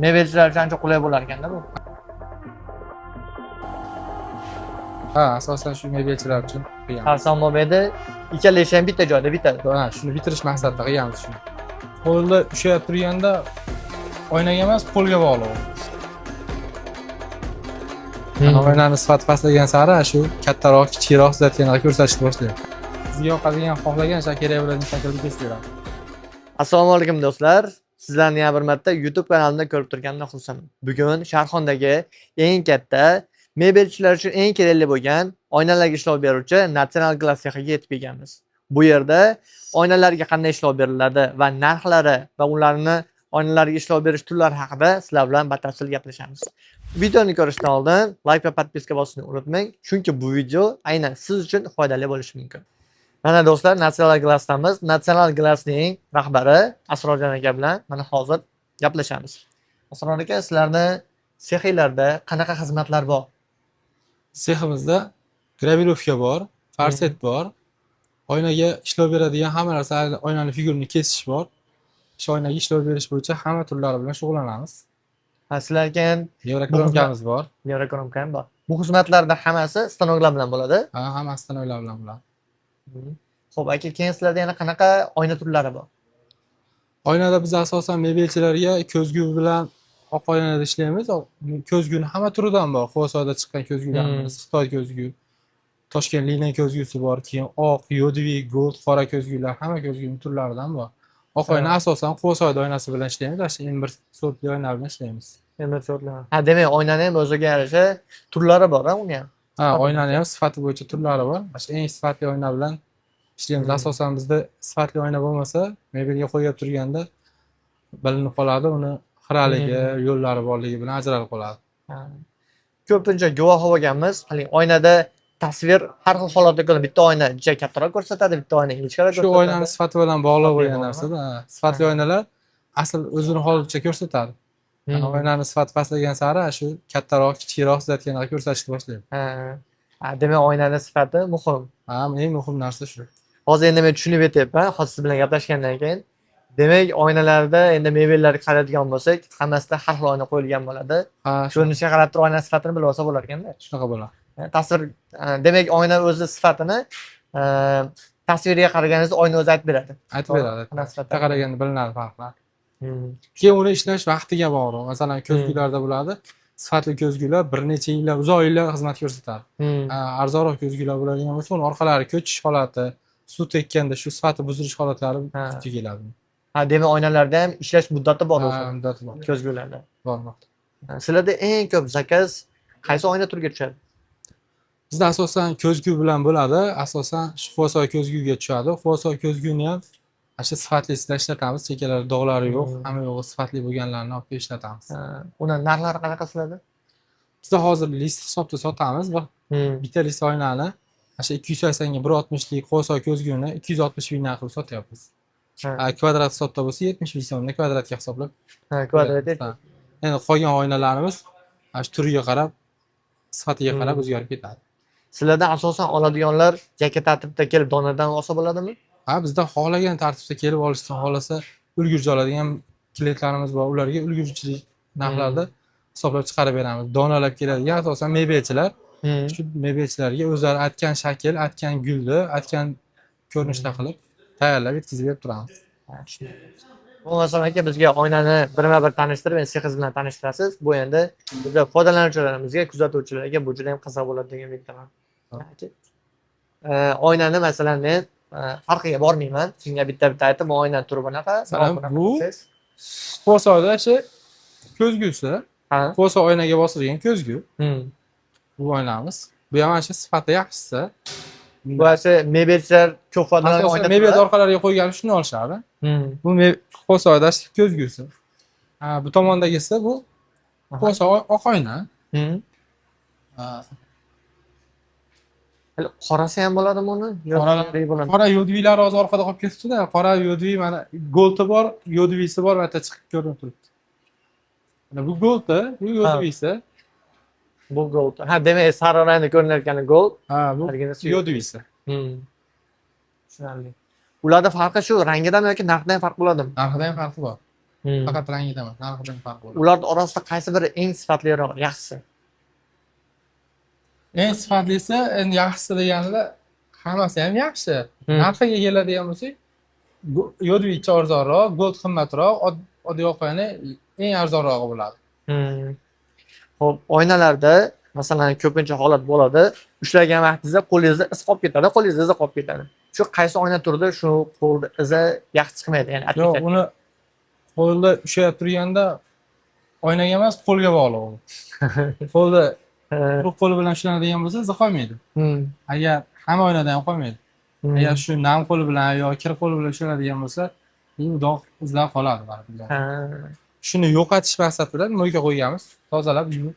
Mebelchilar uchun ancha qulay bo'lar ekanda bu. Ha, asosan shu mebelchilar uchun qilganmiz. Xarson bo'lmaydi. Ikkala ish ham bitta joyda bitadi. Ha, shuni bitirish maqsadida qilganmiz shuni. Qo'lda ushlab turganda oynaga emas, qo'lga bog'liq. Oynaning sifati pastlagan sari shu kattaroq, kichikroq zatlarni ko'rsatishni boshlaydi. Sizga yoqadigan, xohlagan kerak bo'ladigan shaklda kesib beradi. Assalomu alaykum do'stlar. Sizlarni yana bir marta YouTube kanalimda ko'rib turganimdan xursandman. Bugun Sharxondagi eng katta mebelchilar uchun eng kerakli bo'lgan oynalarga ishlov beruvchi National Glass cexiga yetib kelganmiz. Bu yerda oynalarga qanday ishlov beriladi va narxlari va ularni oynalarga ishlov berish turlari haqida sizlar bilan batafsil gaplashamiz. Videoni ko'rishdan oldin like va podpiska bosishni unutmang, chunki bu video aynan siz uchun foydali bo'lishi mumkin. Mana do'stlar, National Glass'damiz. National Glass'ning rahbari Asrorjon aka bilan mana hozir gaplashamiz. Asror aka, sizlarning sexinglarda qanaqa xizmatlar bor? Seximizda gravirovka bor, farset bor. Oynaga ishlov beradigan hamma narsa, oynani figurini kesish bor. Shu oynaga ishlov berish bo'yicha hamma turlari bilan shug'ullanamiz. Ha, sizlarga Evrokromkamiz bor. Evrokromka ham bor. Bu xizmatlarda hammasi stanoklar bilan bo'ladi. Ha, hammasidan oylar bilan bo'ladi. Xo'p, aka, keyin sizlarda yana qanaqa oyna turlari bor? Oynada biz asosan mebelchilarga ko'zgu bilan oq oynada ishlaymiz. Ko'zguni hamma turidan bor. Xo'soda chiqqan ko'zgularimiz, Xitoy ko'zgu, Toshkent liniya ko'zgusi bor, keyin oq, yodiviy, gold, qora ko'zgular, hamma ko'zguning turlaridan bor. Oq oyna asosan Xo'soda oynasi bilan ishlaymiz, asli M1 sortli oyna bilan ishlaymiz. Ha, demak, oynani ham o'ziga yarasha turlari bor, uni ham. Ha, oynani ham sifati bo'yicha turlari bor. Mana eng sifatli oyna bilan ishlaymiz. Asosan bizda sifatli oyna bo'lmasa, mebelga qo'yib turganda bilinib qoladi, uni xiraligi, yo'llari borligi bilan ajralib qoladi. Ko'pincha guvoh bo'lganmiz, hali oynada tasvir har xil holatda ko'ra bitta oyna juda kattaroq ko'rsatadi, bitta oyna ingichkaroq ko'rsatadi. Shu oynaning sifati bilan bog'liq bo'lgan narsada, sifatli oynalar asl o'zini holicha ko'rsatadi. Oynaning sifati pastlagan sari shu kattaroq, kichikroq zatlarni ko'rsatishni boshlaydi. Ha, demak, oynaning sifati muhim. Ha, eng muhim narsa shu. Hozir endi men tushunib yetyapman, hozir siz bilan gaplashgandan keyin. Demak, oynalarda endi mebellarga qaraydigan bo'lsak, hammasida har xil oyna qo'yilgan bo'ladi. Ko'rinishga qarab turib oyna sifatini bilib olsa bo'lar ekanda. Shunaqa bo'ladi. Tasvir, demak, oyna o'zi sifatini tasviriga qaraganingizda oyna o'zi aytib beradi. Aytib beradi. Sifatga qaraganda bilinadi farqlar. Keyin uni ishlash vaqtiga bog'liq. Masalan, ko'zgularda bo'ladi. Sifatli ko'zgular bir necha yillar, uzoq yillar xizmat ko'rsatadi. Arzonroq ko'zgular bo'ladigan bo'lsa, uni orqalari ko'chish holati, suv tekkanda shu sifati buzilish holatlari keladi. Ha, demak, oynalarda ham ishlash muddati bor o'zi. Muddati bor. Ko'zgularda. Bor. Sizlarda eng ko'p zakaz qaysi oyna turiga tushadi? Bizda asosan ko'zgu bilan bo'ladi. Asosan shu Xo'soy ko'zguga tushadi. Xo'soy ko'zguni ham shu sifatlisida ishlatamiz. Chekalari, dog'lari yo'q, hamma yo'g'i sifatli bo'lganlarini olib kelib ishlatamiz. Uni narxlari qanaqa sizlarda? Bizda hozir list hisobda sotamiz. Bitta list oynani o'sha 280 ga 160 lik Xo'soy ko'zguni 260 ming qilib sotyapmiz. Kvadrat hisobda bo'lsa 70 ming so'mni kvadratga hisoblab. Kvadrat. Endi qolgan oynalarimiz shu turiga qarab, sifatiga qarab o'zgarib ketadi. Sizlardan asosan oladiganlar yakka tartibda kelib donadan olsa bo'ladimi? Ha, bizda xohlagan tartibda kelib olishni xohlasa, ulgurji oladigan klientlarimiz bor. Ularga ulgurjilik narxlarda hisoblab chiqarib beramiz. Donalab keladigan asosan mebelchilar. Shu mebelchilarga o'zlari aytgan shakl, aytgan gulni, aytgan ko'rinishda qilib tayyorlab yetkazib berib turamiz. Bo'lmasa aka, bizga oynani birma-bir tanishtirib, endi sexingiz bilan tanishtirasiz. Bu endi bizga foydalanuvchilarimizga, kuzatuvchilarga bu juda ham qiziq bo'ladi degan umiddaman. Oynani masalan men farqiga bormayman. Shunga bitta aytib, bu oynaning turi bunaqa. Bu Xo'soyda shu ko'zgusi. Xo'soy oynaga bosilgan ko'zgu. Bu oynamiz. Bu ham shu sifati yaxshisi. Bu esa mebelchilar ko'p foydalangan oyna. Mebel orqalariga qo'ygan shuni olishadi. Bu Xo'soyda ko'zgusi. Bu tomondagisi bu Xo'soy oq oyna. Qorasi ham bo'ladimi uni? Qora yodviylari hozir orqada qolib ketibdi-da. Qora yodviy mana goldi bor, yodviysi bor, mana chiqib ko'rinib turibdi. Mana bu goldi, bu yodviysi. Bu gold. Ha, demak, sariq rangda ko'rinayotgani gold. Ha, bu yodviysi. Tushunarli. Ularda farqi shu rangidami yoki narxidan farq bo'ladimi? Narxidan farqi bor. Hmm. Faqat rangida emas, narxidan farq bo'ladi. Ularning orasida qaysi biri eng sifatliroq, yaxshisi? Eng sifatlisi, endi yaxshisi deganda hammasi ham yaxshi. Hmm. Narxiga keladigan bo'lsak, Yodvich arzonroq, Gold qimmatroq, oddiy oqani eng arzonrog'i bo'ladi. Hmm. Xo'p, oynalarda masalan ko'pincha holat bo'ladi. Ushlagan vaqtingizda qo'lingizda iz qolib ketadi, qo'lingizda izi qolib ketadi. Shu qaysi oyna turida shu qo'lda izi yaxshi chiqmaydi, ya'ni Yo'q, uni qo'lda ushlab turganda oynaga emas, qo'lga bog'liq u. Qo'lda quruq qo'l bilan ushlanadigan bo'lsa, izi qolmaydi. Hmm. Agar hamma oynada ham qolmaydi. Hmm. Agar shu nam qo'l bilan yo kir qo'l bilan ushlanadigan bo'lsa, bu dog' izlar qoladi baribir. Ha. Shuni yo'qotish maqsadida mo'yga qo'yganmiz. Tozalab, yuvib,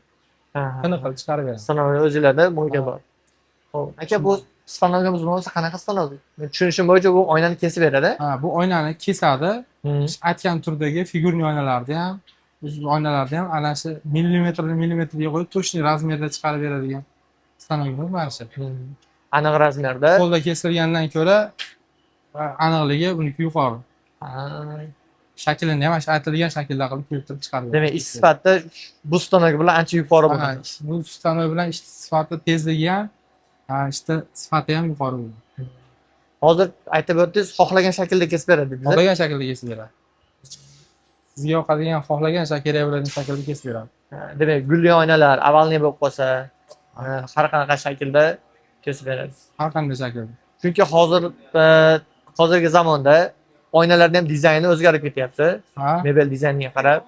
Ha. tiniq qilib chiqarib beramiz. Stanogni o'zinglarda mo'yga Ha. bor. Xo'p, aka bu stanogimiz bo'lsa qanaqa stanog? Men tushunishim bo'yicha bu oynani kesib beradi. Ha, bu oynani kesadi. Hmm. Biz aytgan turdagi figurniy oynalarni ham, biz oynalarni ham ana shu millimetrga qo'yib, to'shni razmerda chiqarib beradigan stanogimiz mana shu. Hmm. Aniq razmerda. Qo'lda kesilgandan ko'ra aniqligi buniki yuqori. Ha. Shaklini ham shu aytilgan shaklda qilib keltirib chiqarib Demak, ish sifatida bu stanog bilan ancha yuqori Ha, bo'ladi. bu stanok bilan ish sifati, tezligi ham, ishda sifati ham yuqori bo'ladi. Hozir aytib o'tdingiz, xohlagan shaklda kesib beradi biza. Xohlagan shaklda kesib beradi. Sizga yoqadigan, xohlagan kerak bo'ladigan shaklda kesib beradi. Demak, gulli oynalar avalniy bo'lib qolsa, har qanaqa shaklda kesib beradi. Har qanday shaklda. Chunki hozirgi zamonda oynalarning ham dizayni o'zgarib ketyapti. Ha? Mebel dizayniga qarab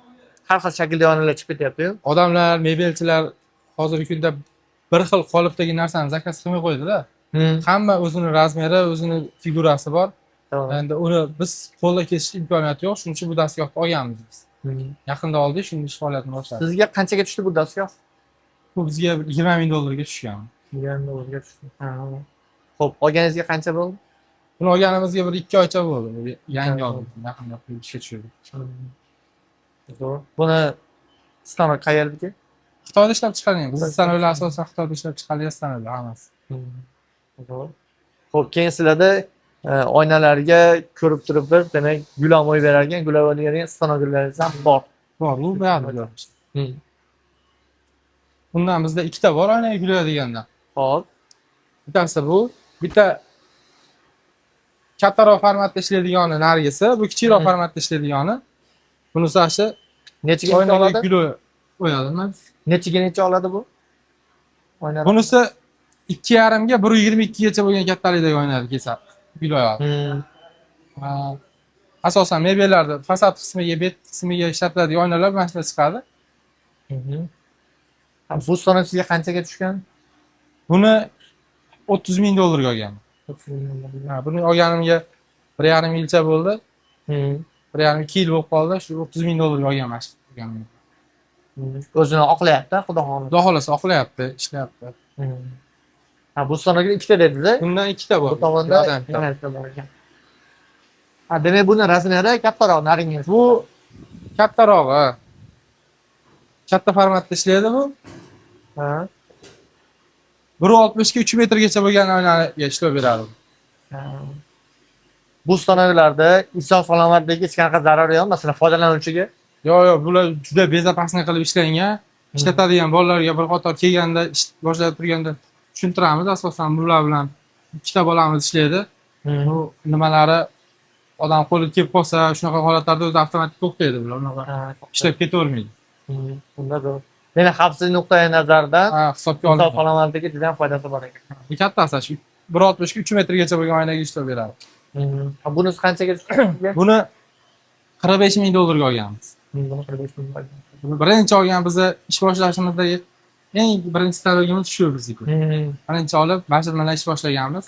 har xil shaklda oynalar chiqib ketyapti-yu. Odamlar, mebelchilar hozirgi kunda bir xil qolipdagi narsani zakaz qilmay qo'ydi-da. Hamma o'zini razmeri, o'zini figurasi bor. Tamam. Endi uni biz qo'lda kesish imkoniyati yo'q, shuning uchun bu dastgohni olganmiz biz. Yaqinda oldik, shuni ish faoliyatini boshladik. Sizga qanchaga tushdi bu dastgoh? Bu bizga 20 ming dollarga tushgan. $20 tushdi. Xo'p, olganingizga qancha bo'ldi? Buni olganimizga bir 2 oycha bo'ldi. Yangi oldik. Yaqinda ishga tushirdik. Buni stanok qayerdagi? Xitoyda ishlab chiqarilgan. Bizning stanoklar asosan Xitoyda ishlab chiqarilgan stanoklar hammasi. Xo'p, keyin sizlarda oynalarga ko'rib turibmiz, demak, gulamoy berarkan, gulamoy bergan stanoglaringiz ham bor. Bor, bu buyog'ida. Bundan bizda ikkita bor oynaga gulaydigandan. Xo'p. Bittasi bu, bitta kattaroq formatda ishlaydigani nargisi, bu kichikroq formatda ishlaydigani. Bunisi ashi Nechiga oynaga oladi? gul qo'yadimi? Necha oladi bu? Oynalar. Bunisi 2,5 ga 1,22 gacha bo'lgan kattalikdagi oynani kesadi. Gul oyadi. Asosan mebellarda fasad qismiga, bet qismiga ishlatiladigan oynalar mana shunday chiqadi. Bu stanog sizga qanchaga tushgan? Buni 30 ming dollarga olganman. Buni olganimga 1,5 yilcha bo'ldi. 1,5-2 yil bo'lib qoldi. Shu 30 ming dollarga olganman. O'zini oqlayapti, xudo xohlasa. Xudo xohlasa oqlayapti, ishlayapti. Bu stanogda ikkita dedingiz-a? Bundan ikkita bor. Bu tomonda ikkita bor ekan. Demak, buni razmeri kattaroq, naringiz. Bu kattarog'i. Katta formatda ishlaydi bu. 1,60 ga 3 metrgacha bo'lgan oynaga ishlab beradi. Bu stanoglarda inson salomatligiga hech qanaqa zarari yo'q, masalan, foydalanuvchiga. Yo'q, bular juda bezopasniy qilib ishlangan. Ishlatadigan bolalarga bir qator kelganda, boshlab turganda tushuntiramiz. Asosan bular bilan ikkita bolamiz ishlaydi. Bu nimalari odam qo'li kelib qolsa, shunaqa holatlarda o'zi avtomatik to'xtaydi bular. Unaqa ishlab ketavermaydi. Bunda zo'r. Demak, xavfsizlik nuqtai nazaridan hisobga inson olinadi. salomatligiga juda ham foydasi bor ekan. Bu kattasi shu 1,60 ga 3 metrgacha bo'lgan oynaga ishlab beradi. Bunisi qanchaga tushdi? Buni 45 ming dollarga olganmiz. Birinchi olgan bizni ish boshlashimizdagi eng birinchi stanogimiz shu bizniki. Birinchi olib, mashina bilan ish boshlaganmiz.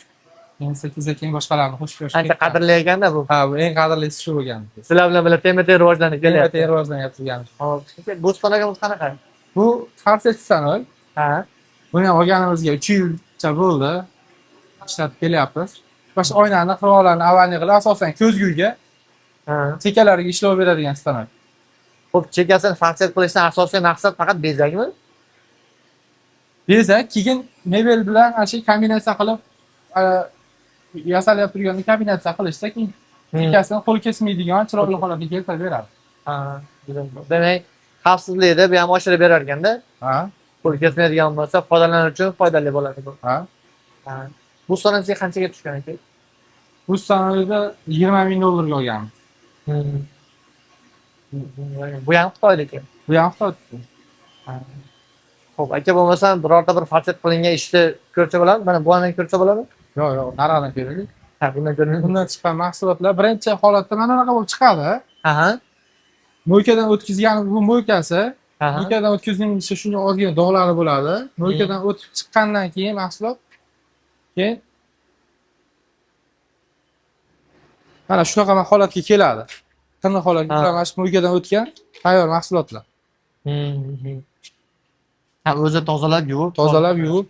Keyin sekin boshqalarni qo'shib berishdik. Ancha qadrli ekanda bu. Ha, bu eng qadrlisi shu bo'lgan. Sizlar bilan birga tema-tema rivojlanib kelyapti. Kelyapti, rivojlanib turgan. Hop, bu stanogimiz qanaqa? Bu farsiy stanok. Ha. Buni olganimizga 3 yilcha bo'ldi. Ishlatib kelyapmiz. Boshqa oynani, qirg'oqlarni avvalni qilib, asosan ko'zguga, chekalariga ishlov beradigan stanok. Xo'p, chekasini farsiy qilishdan asosiy maqsad faqat bezakmi? Bezak, keyin mebel bilan shu kombinatsiya qilib yasalib turgan kombinatsiya qilishda keyin chekasini qo'l kesmaydigan chiroyli holatga keltirib beradi. Ha, güzel. Demek xavfsizlikda bu ham oshirib berar ekanda. Ha, Pul ketmaydigan bo'lsa, foydalanuvchi uchun foydali bo'ladi bu. ha. Ha. Bu sonasiga qanchaga tushgan ekan? Bu sanoyda 20 ming dollarga olganmiz. Hmm. Bu ham Xitoyniki. Bu ham Xitoy. Ha. Xo'p, aka bo'lmasam birorta bir falset qilingan ishni ko'rsa bo'ladimi? Mana bu ani ko'rsa bo'ladimi? Yo'q, yo'q, narxdan ko'raylik. Ha, bundan ko'rinadi. Bundan chiqqan mahsulotlar birinchi holatda mana bunaqa bo'lib chiqadi. Aha. Mo'ykadan o'tkazgan bu mo'ykasi, Aha. mo'ykadan o'tkazilgunicha shunga ozgina dog'lari bo'ladi. Mo'ykadan o'tib chiqqandan keyin mahsulot keyin mana shunaqa holatga keladi. Qanday holatga? Ha. Mana shu mo'ykadan o'tgan tayyor mahsulotlar. Hmm. Ha, o'zi tozalab yuvib, Tozalab yuvib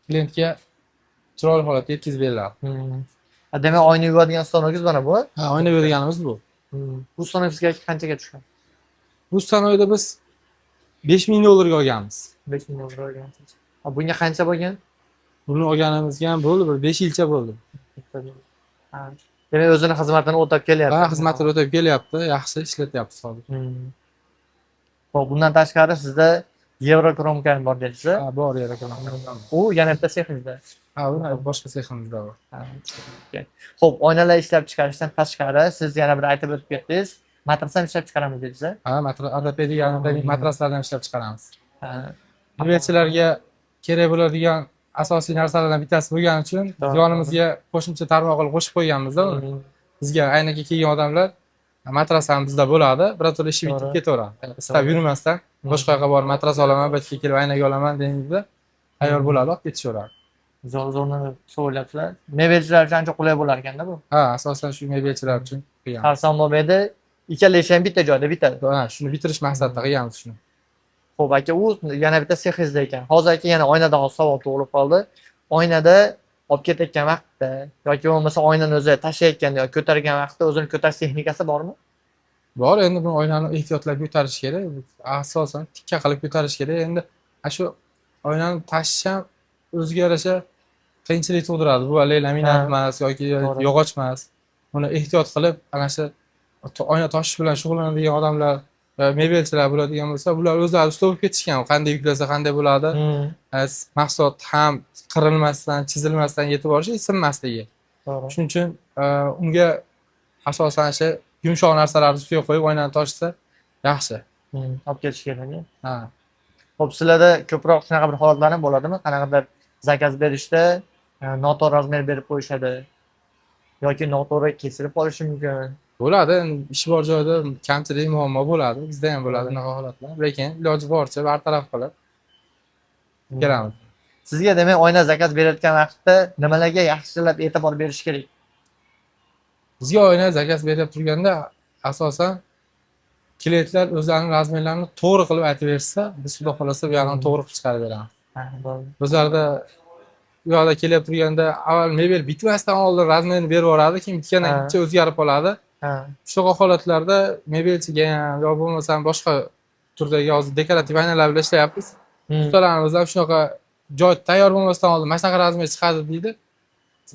klientga chiroyli holatda yetkazib beriladi. Hmm. Ha, demak oyna yuvadigan stanogimiz mana bu. Ha, oyna berganimiz bu. Bu stanok sizga qanchaga tushgan? Bu sanoyda biz 5 ming dollarga olganmiz. 5 ming dollar olgansiz. Ha, bunga qancha bo'lgan? Buni olganimizga ham bo'ldi, bir 5 yilcha bo'ldi. Ha. Demak o'zini xizmatini o'tab kelyapti. Ha, xizmatini o'tab kelyapti, yaxshi ishlatyapmiz hozir. Xo'p, bundan tashqari sizda Yevrokromka ham bor dedingiz. Ha, bor yer ekan. U yana bitta sexingizda. Ha, bu boshqa seximizda bor. Ha, okey. Xo'p, oynalar ishlab chiqarishdan tashqari siz yana bir aytib o'tib ketdingiz. Matras ham ishlab chiqaramiz dedingiz. Ha, ortopedik matraslardan ham ishlab chiqaramiz. Ha. Yo'lovchilarga kerak bo'ladigan asosiy narsalardan bittasi bo'lgani uchun To'g'ri. yonimizga qo'shimcha tarmoq qilib qo'shib qo'yganmiz-da. Bizga aynaga kelgan odamlar matras ham bizda bo'ladi, birato'la ishi bitib To'g'ri. ketaveradi. Istab yurmasdan boshqa yoqqa borib matras olaman, bu yerga kelib aynaga olaman deganda tayyor bo'ladi, olib ketishaveradi. Zo'rni so'rayapsizlar. Mebelchilar uchun ancha qulay bo'lar ekanda bu. Ha, asosan shu mebelchilar uchun qilganmiz. Xavfsan bo'lmaydi. Ikkala ish ham bitta joyda bitadi. Ha, shuni bitirish maqsadida qilganmiz shuni. Xo'p, aka, u yana bitta sexingizda ekan. Hozir aka yana oynadan savol tug'ilib qoldi. Oynada olib ketayotgan vaqtda yoki bo'lmasa oynani o'zi tashlayotganda yoki ko'targan vaqtda o'zini ko'tarish texnikasi bormi? Bor, endi bu oynani ehtiyotlab ko'tarish kerak. Asosan tikka qilib ko'tarish kerak. Endi shu oynani tashish ham o'ziga yarasha qiyinchilik tug'diradi. Bu laminat emas yoki To'g'ri. yog'och emas. Buni ehtiyot qilib, ana shu oyna toshish bilan shug'ullanadigan odamlar va mebelchilar bo'ladigan bo'lsa, bular o'zlari usta bo'lib ketishgan. Qanday yuklasa qanday bo'ladi. Mahsulot ham qirilmasdan, chizilmasdan yetib borishi, sinmasligi. To'g'ri. Shuning uchun unga asosan o'sha yumshoq narsalarni ustiga qo'yib oynani toshsa yaxshi. Olib ketish kerak. Ha. Xo'p, sizlarda ko'proq shunaqa bir holatlar ham bo'ladimi? Qanaqadir zakaz berishda noto'g'ri razmer berib qo'yishadi yoki noto'g'ri kesilib qolishi mumkin. Bo'ladi, ish bor joyda kamchilik muammo bo'ladi. Bizda ham bo'ladi bunaqa holatlar. Lekin iloji boricha bartaraf qilib kelamiz. Sizga demak oyna zakaz berayotgan vaqtda nimalarga yaxshilab e'tibor berish kerak? Bizga oyna zakaz berib turganda asosan klientlar o'zlarining razmerlarini to'g'ri qilib aytib bersa, biz xudo xolasa bu yoqni to'g'ri qilib chiqarib beramiz. Ha, bo'ldi. Bizlarda bu yoqda kelib turganda avval mebel bitmasdan oldin razmerni berib yuboradi, keyin bitgandan Ha. keyin o'zgarib qoladi. Ha. Shunaqa holatlarda mebelchiga ham yo bo'lmasam boshqa turdagi hozir dekorativ aynalar bilan ishlayapmiz. Ustalarimiz ham shunaqa joy tayyor bo'lmasdan oldin mana shunaqa razmer chiqadi deydi.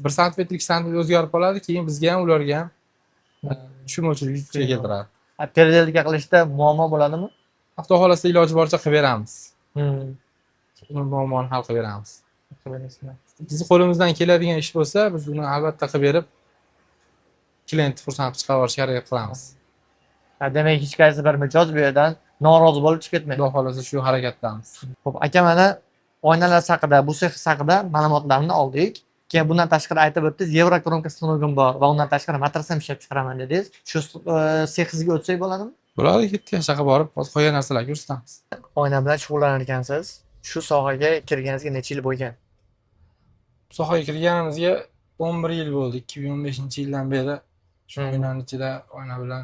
1 sm 2 sm o'zgarib qoladi, keyin bizga ham ularga ham tushunmovchilik yuzaga keltiradi. Perdelka qilishda muammo bo'ladimi? Xudo xolasa iloji boricha qilib beramiz. Uni muammoni hal qilib beramiz. Bizni qo'limizdan keladigan ish bo'lsa, biz uni albatta qilib berib klientni xursand qilib chiqarib yuborishga harakat qilamiz. Ha, demak hech qaysi bir mijoz bu yerdan norozi bo'lib chiqib ketmaydi. Xudo xolasa shu harakatdamiz. Xo'p, aka, mana oynalar haqida, bu sex haqida ma'lumotlarni oldik. Keyin bundan tashqari aytib o'tdingiz, Yevrokromka stanogim bor va undan tashqari matras ham ishlab chiqaraman dedingiz. Shu sexingizga o'tsak bo'ladimi? Bo'ladi, ketdi yoshaqqa borib, hozir qolgan narsalarga ko'rsatamiz. Oyna bilan shug'ullanar ekansiz. Shu sohaga kirganingizga necha yil bo'lgan? Sohaga kirganimizga 11 yil bo'ldi. 2015-yildan beri shu oynani ichida oyna bilan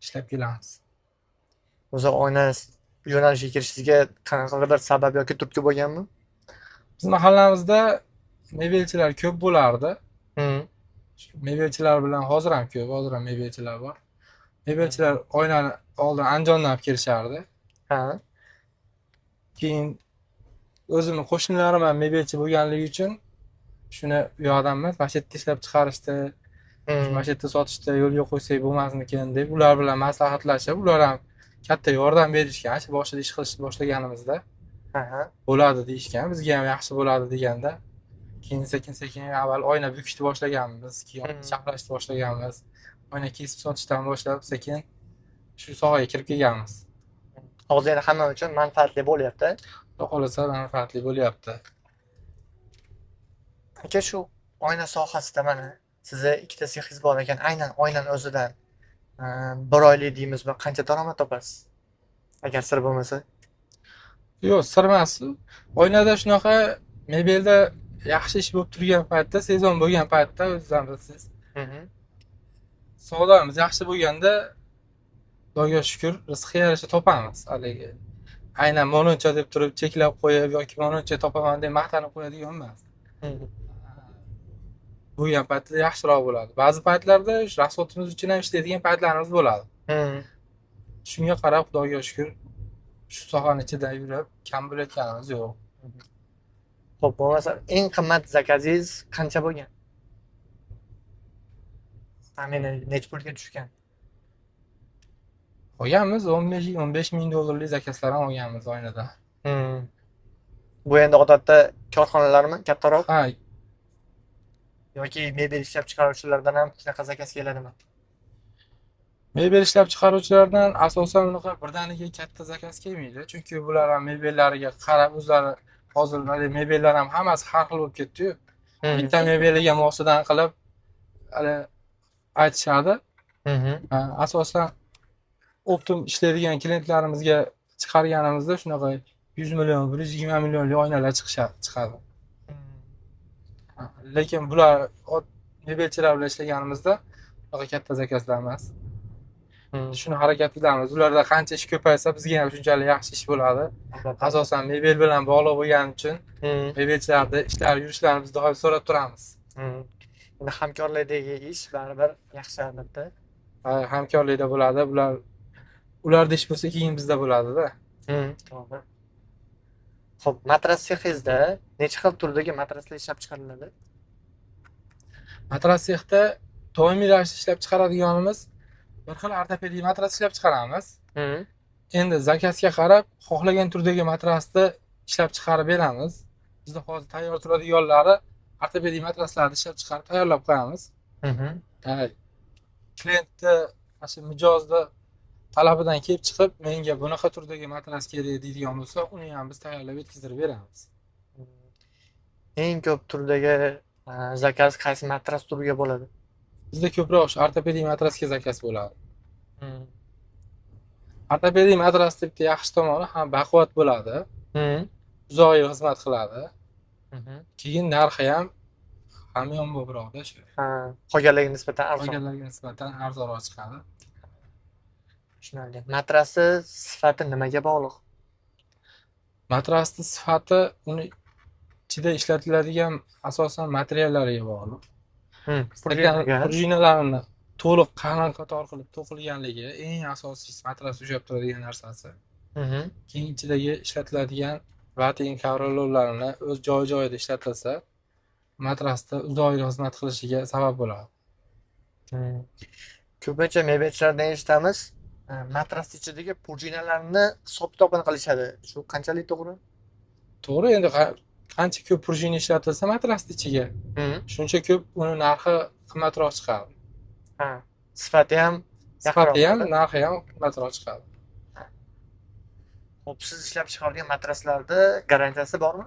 ishlab kelamiz. O'zi oyna yo'nalishiga kirishingizga qanaqadir sabab yoki turtki bo'lganmi? Biz mahallamizda mebelchilar ko'p bo'lardi. Mebelchilar bilan hozir ham ko'p, hozir ham mebelchilar bor. Mebelchilar oynani oldin Andijondan olib kelishardi. Ha. Keyin o'zimning qo'shnilarim ham mebelchi bo'lganligi uchun shuni u yoqdan emas, mana shu yerda ishlab chiqarishdi. Mana shu yerda sotishda yo'lga qo'ysak bo'lmasmikin deb ular bilan maslahatlashib, ular ham katta yordam berishgan. Shu boshida ish qilishni boshlaganimizda Aha. bo'ladi deyishgan. Bizga ham yaxshi bo'ladi deganda, keyin sekin-sekin avval oyna bukishni boshlaganmiz, keyin chaqlashni boshlaganmiz. Oyna kesib sotishdan boshlab sekin shu sohaga kirib kelganmiz. Hozir yana hamma uchun manfaatli bo'lyapti. Xudo xolasa manfaatli bo'lyapti. Aka, shu oyna sohasida mana sizni ikkita sexingiz bor ekan, aynan oynani o'zidan bir oylik deymizmi, qancha daromad topasiz? Agar sir bo'lmasa. Yo'q, sir emas. Oynada shunaqa mebelda yaxshi ish bo'lib turgan paytda, sezon bo'lgan paytda o'zingizdan bilasiz. Savdomiz yaxshi bo'lganda, Xudoga shukr, rizqga yarasha topamiz. Haligi aynan monuncha deb turib cheklab qo'yib yoki monuncha topaman deb maqtanib qo'yadigan emas. Bo'lgan paytda yaxshiroq bo'ladi. Ba'zi paytlarda rasxodimiz uchun ham ishlaydigan paytlarimiz bo'ladi. Shunga qarab Xudoga shukr, shu sohaning ichida yurib, kam bo'layotganimiz yo'q. Xo'p, bo'lmasa eng qimmat zakazingiz qancha bo'lgan? Taxminan necha pulga tushgan? Olganmiz 15 ming dollarlik zakazlar ham olganmiz oynada. Bu endi odatda korxonalarmi kattaroq Ha, yoki mebel ishlab chiqaruvchilardan ham shunaqa zakaz keladimi? mebel ishlab chiqaruvchilardan asosan unaqa birdaniga katta zakaz kelmaydi. Chunki bular ham mebellariga qarab o'zlari hozir mebellar ham hammasi har xil bo'lib ketdi-yu. Bitta mebeliga mosidan qilib hali aytishadi. Asosan optim ishlaydigan klientlarimizga chiqarganimizda shunaqa 100 million, 120 millionlik oynalar chiqadi. Lekin bular mebelchilar bilan ishlaganimizda unaqa katta zakazlar emas. Shuni harakat qilamiz. Ularda qancha ish ko'paysa, bizga ham shunchalik yaxshi ish bo'ladi. Asosan mebel bilan bog'liq bo'lgani uchun mebelchilarda ishlar yurishlarini biz doim so'rab turamiz. Endi hamkorlikdagi ish baribir yaxshi albatta. Hamkorlikda bo'ladi. Ularda ish bo'lsa, keyin bizda bo'ladi-da. To'g'ri. Xo'p, matras sexingizda necha xil turdagi matraslar ishlab chiqariladi? Matras sexda doimiy ravishda ishlab chiqaradiganimiz bir xil ortopedik matras ishlab chiqaramiz. Endi zakazga qarab xohlagan turdagi matrasni ishlab chiqarib beramiz. Bizda hozir tayyor turadiganlari ortopedik matraslarni ishlab chiqarib tayyorlab qo'yamiz. Klientni mana shu mijozda talabidan kelib chiqib, menga bunaqa turdagi matras kerak deydigan bo'lsa, uni ham biz tayyorlab yetkazib beramiz. Eng ko'p turdagi zakaz qaysi matras turiga bo'ladi? Bizda ko'proq shu ortopedik matrasga zakaz bo'ladi. Ortopedik matrasning bitta yaxshi tomoni ham baquvvat bo'ladi. Uzoq yil xizmat qiladi. Keyin narxi ham hamyonbobroqda shu. Qolganlarga nisbatan arzon. Qolganlarga nisbatan arzonroq chiqadi. Tushunarli. Matrasni sifati nimaga bog'liq? Matrasning sifati uni ichida ishlatiladigan asosan materiallariga bog'liq. Prujinalarni to'liq qalin qator qilib to'qilganligi eng asosiy matras ushlab turadigan narsasi. Keyin ichidagi ishlatiladigan vating kavrollarni o'z joyi-joyida ishlatilsa, matrasda uzoq yil xizmat qilishiga sabab bo'ladi. Ko'pincha mebelchilardan eshitamiz, matras ichidagi prujinalarni hisob-kitobini qilishadi. Shu qanchalik to'g'ri? To'g'ri, endi qancha ko'p prujina ishlatilsa matrasning ichiga, shuncha ko'p uni narxi qimmatroq chiqadi. Sifati ham, narxi ham qimmatroq chiqadi. Xo'p, siz ishlab chiqargan matraslarda garantiyasi bormi?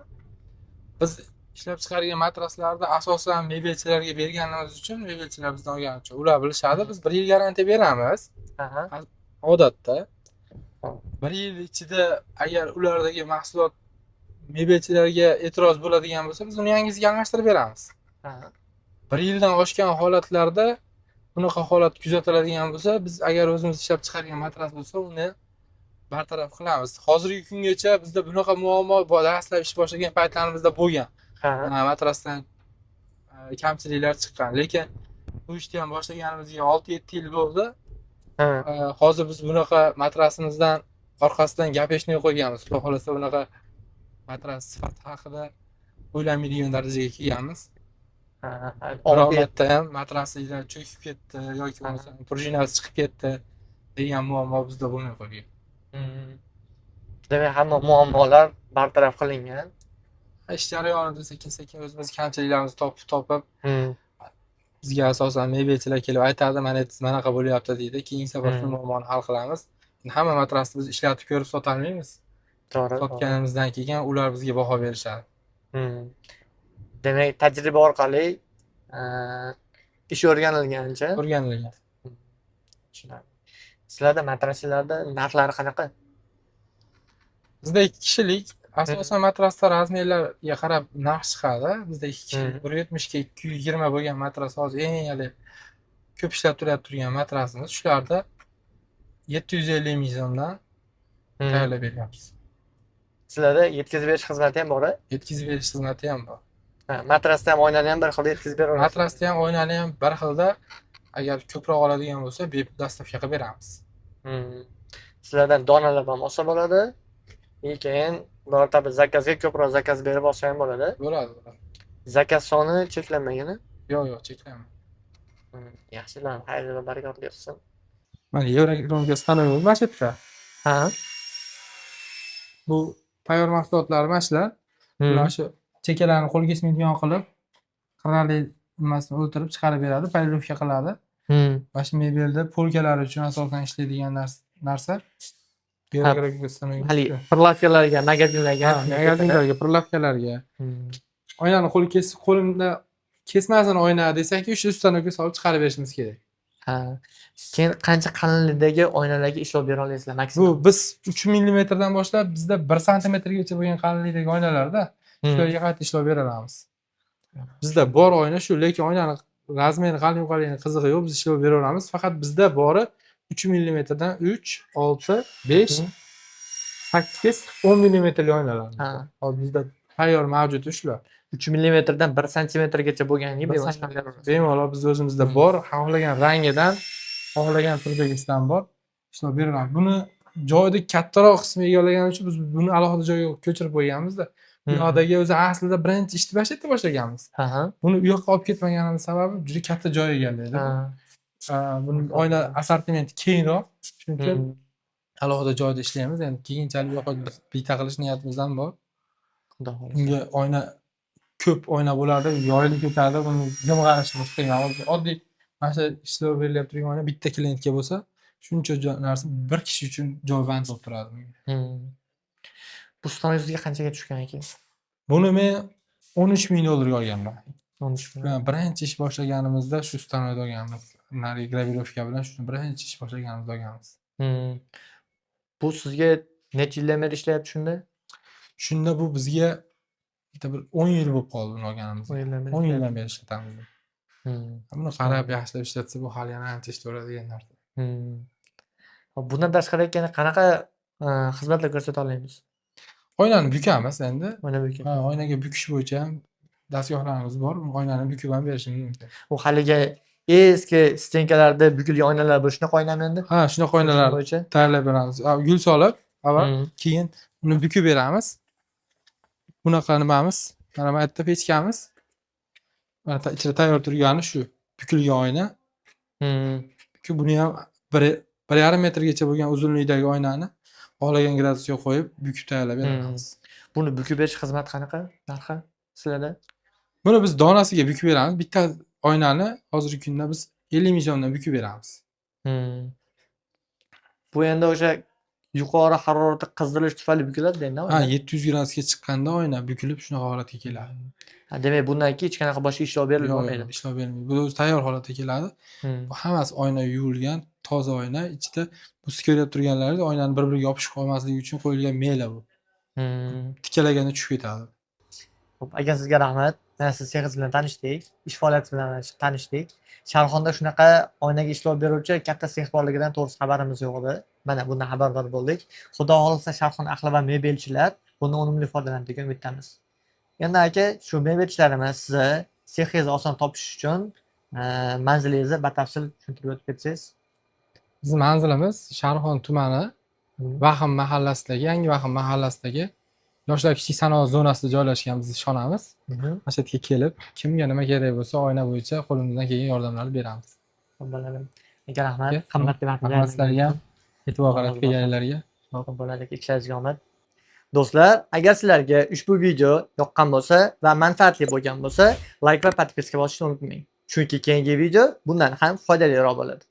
Biz ishlab chiqargan matraslarni asosan mebelchilarga berganimiz uchun, mebelchilar bizdan olgani uchun ular bilishadi, biz 1 yil garantiya beramiz. Odatda 1 yil ichida agar ulardagi mahsulot mebelchilarga e'tiroz bo'ladigan bo'lsa, biz uni yangisiga almashtirib beramiz. 1 yildan oshgan holatlarda bunaqa holat kuzatiladigan bo'lsa, biz agar o'zimiz ishlab chiqargan matras bo'lsa, uni bartaraf qilamiz. Hozirgi kungacha bizda bunaqa muammo dastlab ish boshlagan paytlarimizda bo'lgan. Matrasdan kamchiliklar chiqqan, lekin bu ishni ham boshlaganimizga 6-7 yil bo'ldi. Hozir biz bunaqa matrasimizdan orqasidan gap eshitmay qo'yganmiz. Xudo xolasa bunaqa matras sifati haqida o'ylamaydigan darajaga kelganmiz. Ha, Biror olib marta ham matrasinglar cho'kib ketdi yoki bo'lmasam prujinasi chiqib ketdi degan muammo bizda bo'lmay qolgan. Demak, hamma muammolar bartaraf qilingan. Ish jarayonida sekin-sekin o'zimiz kamchiliklarimizni topib Hmm. bizga asosan mebelchilar kelib aytadi, mana bunaqa bo'lyapti deydi. Keyin safar shu Hmm. muammoni hal qilamiz. Hamma matrasni biz ishlatib ko'rib sotolmaymiz. To'g'ri. Sotganimizdan keyin ular bizga baho berishadi. Hmm. Demak, tajriba orqali ish o'rganilgancha. O'rganilgan. Tushunarli. Sizlarda matraslarda narxlari qanaqa? Bizda 2 kishilik asosan matraslar razmerlarga qarab narx chiqadi. Bizda 2 kishilik 170 ga 220 bo'lgan matras hozir eng ko'p ishlab turgan matrasimiz. Shularda 750 ming so'mdan tayyorlab beryapmiz. Sizlarda yetkazib berish xizmati ham bor-a? Yetkazib berish xizmati ham bor. Ha, matrasda ham oynani ham bir xil yetkazib beraverasiz. Matrasda ham oynani ham bir xilda agar ko'proq oladigan bo'lsa, bepul dostavka qilib beramiz. Sizlardan donalab ham olsa bo'ladi. Keyin birorta bir zakazga ko'proq zakaz berib olsa ham bo'ladi. Bo'ladi. Zakaz soni cheklanmagan. Yo'q, cheklanmaydi. Yaxshi, xayr va barakotli qilsin. Mana Yevropa stanovimiz mana shu yerda. Ha. Bu tayyor mahsulotlar mana shular. Ular shu chekalarni qo'l kesmaydigan qilib, qirrali nimasini o'ltirib chiqarib beradi, polirovka qiladi. Mana shu mebelda polkalar uchun asosan ishlaydigan narsa. Hali pırlatkalarga, magazinlarga, pırlatkalarga. Oynani qo'limda kesmasin oyna desak, o'sha ustanovga solib chiqarib berishimiz kerak. Ha. Keyin qancha qalinlikdagi oynalarga ishlov bera olasizlar maksimum? Bu biz 3 mm dan boshlab bizda 1 cm gacha bo'lgan qalinlikdagi oynalarda shularga qayta ishlov bera olamiz. Bizda bor oyna shu, lekin oynani razmeri qalin qizig'i yo'q, biz ishlov bera olamiz. Faqat bizda bori 3 mm dan 3, 6, 5, 8, 10 mmli oynalar. Hozir bizda tayyor mavjud shular. 3 mm dan 1 cm-gacha bo'lganiga bemalol biz o'zimizda bor, xohlagan rangidan, xohlagan turdagisidan bor. Ishlov beramiz. Buni joyda kattaroq qismi egallagani uchun biz buni alohida joyga ko'chirib qo'yganmiz-da. Bu yoqdagi o'zi aslida birinchi ishni bashlatda boshlaganmiz. Buni u yoqqa olib ketmaganimiz sababi juda katta joy egallaydi. Buni oyna assortimenti kengroq, shuning uchun alohida joyda ishlaymiz. Endi keyinchalik bu yoqqa bitta qilish niyatimiz ham bor. Unga oyna ko'p oyna bo'lardi, yoyilib ketadi, buni jamg'arishimiz qiyin. Oddiy mana shu ishlov berilib turgan oyna bitta klientga bo'lsa, shuncha narsa bir kishi uchun joyband bo'lib turadi. Bu stanovingizga qanchaga tushgan ekan? Buni men 13 ming dollarga olganman. 13 ming. Birinchi ish boshlaganimizda shu stanovda olganmiz. Nari gravirovka bilan shu birinchi ish boshlaganimizda olganmiz. Bu sizga necha yildan beri ishlayapti shunda? Shunda bu bizga bir 10 yil bo'lib qoldi buni olganimizda. 10 yildan beri ishlatamiz. Buni qarab yaxshilab ishlatsa bu hali yana ancha ishlaveradigan narsa. Bundan tashqari qanaqa xizmatlar ko'rsata olamiz? Oynani bukamiz endi. Oynaga bukish bo'yicha ham dastgohlarimiz bor. Oynani bukib ham berishimiz mumkin. U haligi eski stenkalarda bukilgan oynalar bor, shunaqa oynami endi? Ha, shunaqa oynalar tayyorlab beramiz. Gul solib, avval keyin uni bukib beramiz. Bunaqa nimamiz, mana bu yerda pechkamiz. Mana ichida tayyor turgani shu bukilgan oyna. Buni ham 1,5 metrgacha bo'lgan uzunlikdagi oynani xohlagan gradusga qo'yib, bukib tayyorlab beramiz. Buni bukib berish xizmati qanaqa? Narxi sizlarda? Buni biz donasiga bukib beramiz. Bitta oynani hozirgi kunda biz 50 ming so'mdan bukib beramiz. Bu endi o'sha yuqori haroratda qizdirish tufayli bukiladi endi. Ha, 700 gradusga chiqqanda oyna bukilib shunaqa holatga keladi. Demak, bundan keyin hech qanaqa boshqa ishlov berilmaydi. Ishlov berilmaydi. Bu o'zi tayyor holatga keladi. Bu hammasi oyna yuvilgan, toza oyna. Ichida bu ko'rib turganlaringiz oynani bir-biriga yopishib qolmasligi uchun qo'yilgan mela bu. Tikalaganda tushib ketadi. Xo'p, aka sizga rahmat. Mana siz sexingiz bilan tanishdik, ish faoliyati bilan tanishdik. Sharxonda shunaqa oynaga ishlov beruvchi katta sex borligidan to'g'risi xabarimiz yo'q edi. Mana bundan xabardor bo'ldik. Xudo xohlasa Sharxon ahli va mebelchilar bundan unumli foydalanadi degan umiddamiz. Endi aka, shu mebelchilarimiz sizni sexingizni oson topish uchun manzilingizni batafsil tushuntirib o'tib ketsangiz. Bizning manzilimiz Sharxon tumani Vaxm mahallasidagi, Yangi Vaxm mahallasidagi yoshlar kichik sanoat zonasida joylashgan biz ishxonamiz. Mhm. Mana shu yerga kelib, kimga nima kerak bo'lsa, oyna bo'yicha qo'limizdan kelgan yordamlarni beramiz. Bo'ladi. Aka rahmat. Aka, Qimmatli rahmat sizlarga ham. E'tibor qaratib kelganlarga. bo'ladi. Ishlaringizga omad. Do'stlar, agar sizlarga ushbu video yoqqan bo'lsa va manfaatli bo'lgan bo'lsa, like va podpiska bosishni unutmang. Chunki keyingi video bundan ham foydaliroq bo'ladi.